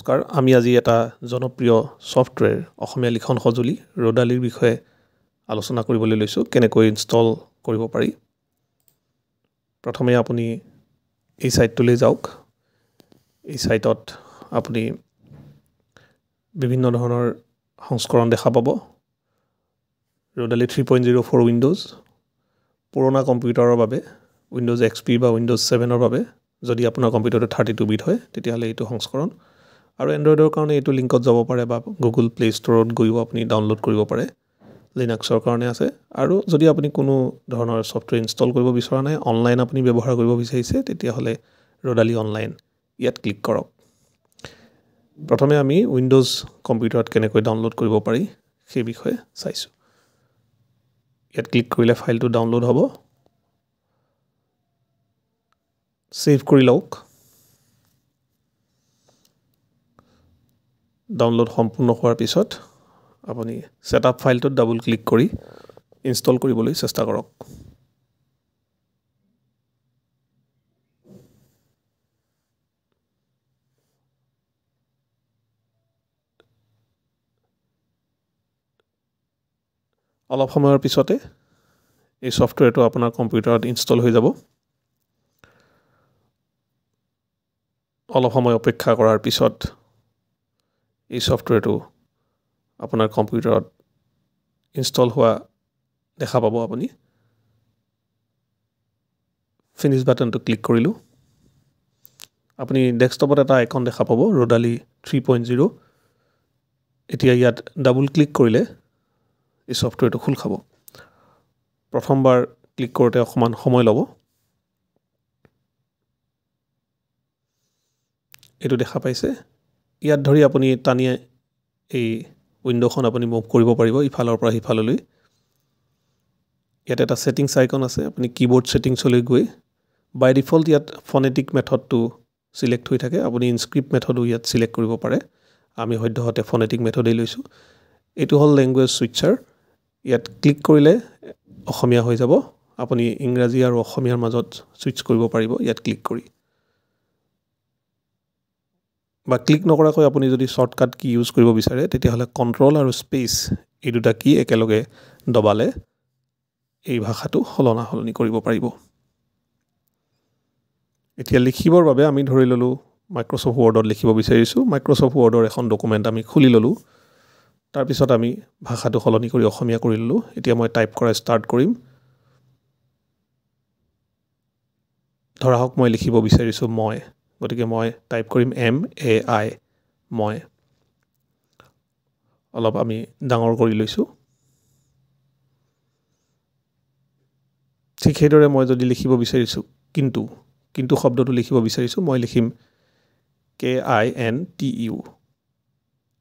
নমস্কাৰ আমি আজি এটা জনপ্ৰিয় সফটওয়্যাৰ অসমীয়া লিখন সঁজুলি ৰডালিৰ বিষয়ে আলোচনা কৰিবলৈ লৈছো কেনেকৈ ইনষ্টল কৰিব পাৰি প্ৰথমে আপুনি এই সাইটটোলৈ যাওক এই সাইটত আপুনি বিভিন্ন ধৰণৰ সংস্কৰণ দেখা পাব ৰডালি 3.0 ফৰ উইন্ডোজ পুৰণা কম্পিউটাৰৰ বাবে উইন্ডোজ এক্সপি বা উইন্ডোজ 7 ৰ বাবে যদি আপোনাৰ কম্পিউটাৰটো 32 বিট হয় তেতিয়াহলে এইটো সংস্কৰণ আৰু এন্ড্ৰইডৰ কাৰণে এইটো লিংকত যাব পাৰে বা গুগল প্লে ষ্টৰত গৈও আপুনি ডাউনলোড কৰিব পাৰে লিনাক্সৰ কাৰণে আছে আৰু যদি আপুনি কোনো ধৰণৰ সফটওয়্যাৰ ইনষ্টল কৰিব বিচৰা নাই অনলাইন আপুনি ব্যৱহাৰ কৰিব বিচাৰিছে তেতিয়াহলে ৰডালি অনলাইন ইয়াত ক্লিক কৰক প্ৰথমে আমি উইন্ডোজ কম্পিউটাৰত কেনেকৈ ডাউনলোড কৰিব পাৰি সেই বিষয়ে চাইছো ইয়াত ক্লিক কৰিলে ফাইলটো ডাউনলোড হ'ব সেভ কৰি লওক ডাউনলোড সম্পূৰ্ণ হোৱাৰ পিছত আপুনি সেটআপ ফাইলটোত ডাবল ক্লিক কৰি ইনষ্টল কৰিবলৈ চেষ্টা কৰক অলপ সময়ৰ পিছতে এই সফটওয়্যাৰটো আপোনাৰ কম্পিউটাৰত ইনষ্টল হৈ যাব অলপ সময় অপেক্ষা কৰাৰ পিছত এই সফটওয়্যাৰটো আপোনাৰ কম্পিউটাৰত ইনষ্টল হোৱা দেখা পাব আপুনি ফিনিশ বাটনটো ক্লিক কৰিলো আপুনি ডেস্কটপত এটা আইকন দেখা পাব ৰডালি 3.0 এতিয়া ইয়াত ডাবল ক্লিক কৰিলে এই সফটওয়্যাৰটো খুল খাব প্ৰথমবাৰ ক্লিক কৰোতে অকমান সময় ল'ব এটো দেখা পাইছে ইয়াত ধৰি আপুনি টানিয়ে এই উইন্ডোখন আপুনি মুভ কৰিব পাৰিব ইফালৰ পৰা হিফাললৈ ইয়াত এটা সেটিংস আইকন আছে আপুনি কিবোৰ্ড সেটিংসলৈ গৈ বাই ডিফল্ট ইয়াত ফনেটিক মেথডটো সিলেক্ট হৈ থাকে আপুনি ইনস্ক্ৰিপ্ট মেথডো ইয়াত সিলেক্ট কৰিব পাৰে আমি সদ্যহতে ফনেটিক মেথডেই লৈছো এটো হল ল্যাঙ্গুৱেজ সুইচাৰ ইয়াত ক্লিক কৰিলে অসমীয়া হৈ যাব আপুনি ইংৰাজী আৰু অসমীয়াৰ মাজত সুইচ কৰিব পাৰিব ইয়াত ক্লিক কৰি বা ক্লিক নকৰাকৈ আপুনি যদি শৰ্টকাট কি ইউজ কৰিব বিচাৰে তেতিয়াহলে কন্ট্ৰোল আৰু স্পেস এই দুটা কি একেলগে দবালে এই ভাষাটো হলনি কৰিব পাৰিব এতিয়া লিখিবৰ বাবে আমি ধৰি ললো মাইক্ৰসফট ওৱৰ্ডত লিখিব বিচাৰিছো মাইক্ৰসফট ওৱৰ্ডৰ এখন ডকুমেন্ট আমি খুলি ললো তাৰ পিছত আমি ভাষাটো হলনি কৰি অসমীয়া কৰি ললো এতিয়া মই টাইপ কৰা ষ্টাৰ্ট কৰিম ধৰা হওক মই লিখিব বিচাৰিছো মই গতিকে মই টাইপ কৰিম MAI মই অলপ আমি ডাঙৰ কৰি লৈছো ঠিক হেদৰে মই যদি লিখিব বিচাৰিছো কিন্তু শব্দটো লিখিব বিচাৰিছো মই লিখিম KINTU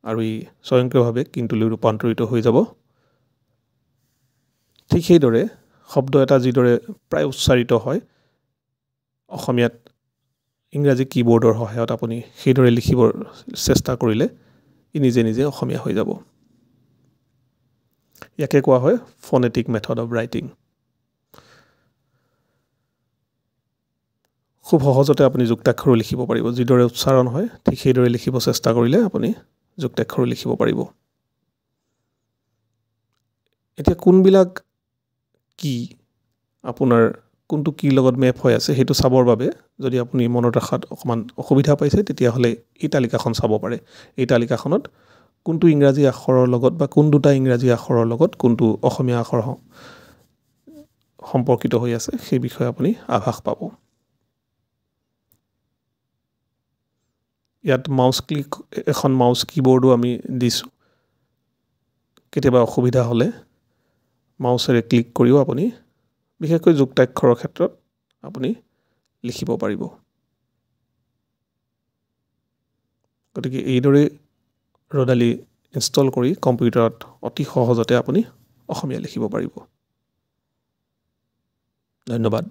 আৰু ই স্বয়ংক্ৰিয়ভাৱে কিন্তুলৈ ৰূপান্তৰিত হৈ যাব ঠিক হেদৰে শব্দ এটা যিদৰে প্ৰায় উচ্চাৰিত হয় অসমীয়াত ইংৰাজী কিবোৰ্ডৰ সহায়ত আপুনি হেদৰে লিখিবৰ চেষ্টা কৰিলে ই নিজে অসমীয়া হৈ যাব ইয়াকে কোৱা হয় ফনেটিক মেথড অফ ৰাইটিং খুব সহজতে আপুনি যুক্তাক্ষৰ লিখিব পাৰিব যিদৰে উচ্চাৰণ হয় ঠিক হেদৰে লিখিব চেষ্টা কৰিলে আপুনি যুক্তাক্ষৰ লিখিব পাৰিব এতিয়া কোনবিলাক কি আপোনাৰ কোনটো কি লগত মেপ হৈ আছে হেতু চাবৰ বাবে যদি আপুনি মনত ৰাখাত অকমান অসুবিধা পাইছে তেতিয়াহলে এই তালিকাখন চাব পাৰে এই তালিকাখনত কোনটো ইংৰাজী আখৰৰ লগত বা কোন দুটা ইংৰাজী আখৰৰ লগত কোনটো অসমীয়া আখৰ সম্পৰ্কিত হৈ আছে সেই বিষয়ে আপুনি আভাস পাব ইয়াত মাউস ক্লিক এখন মাউস কিবোৰ্ডও আমি দিছো কেতিয়াবা অসুবিধা হলে মাউসেৰে ক্লিক কৰিও আপুনি বিশেষকৈ যুক্তাক্ষৰৰ ক্ষেত্ৰত আপুনি লিখিব পাৰিব গতিকে এইদৰে ৰডালি ইনষ্টল কৰি কম্পিউটাৰত অতি সহজতে আপুনি অসমীয়া লিখিব পাৰিব ধন্যবাদ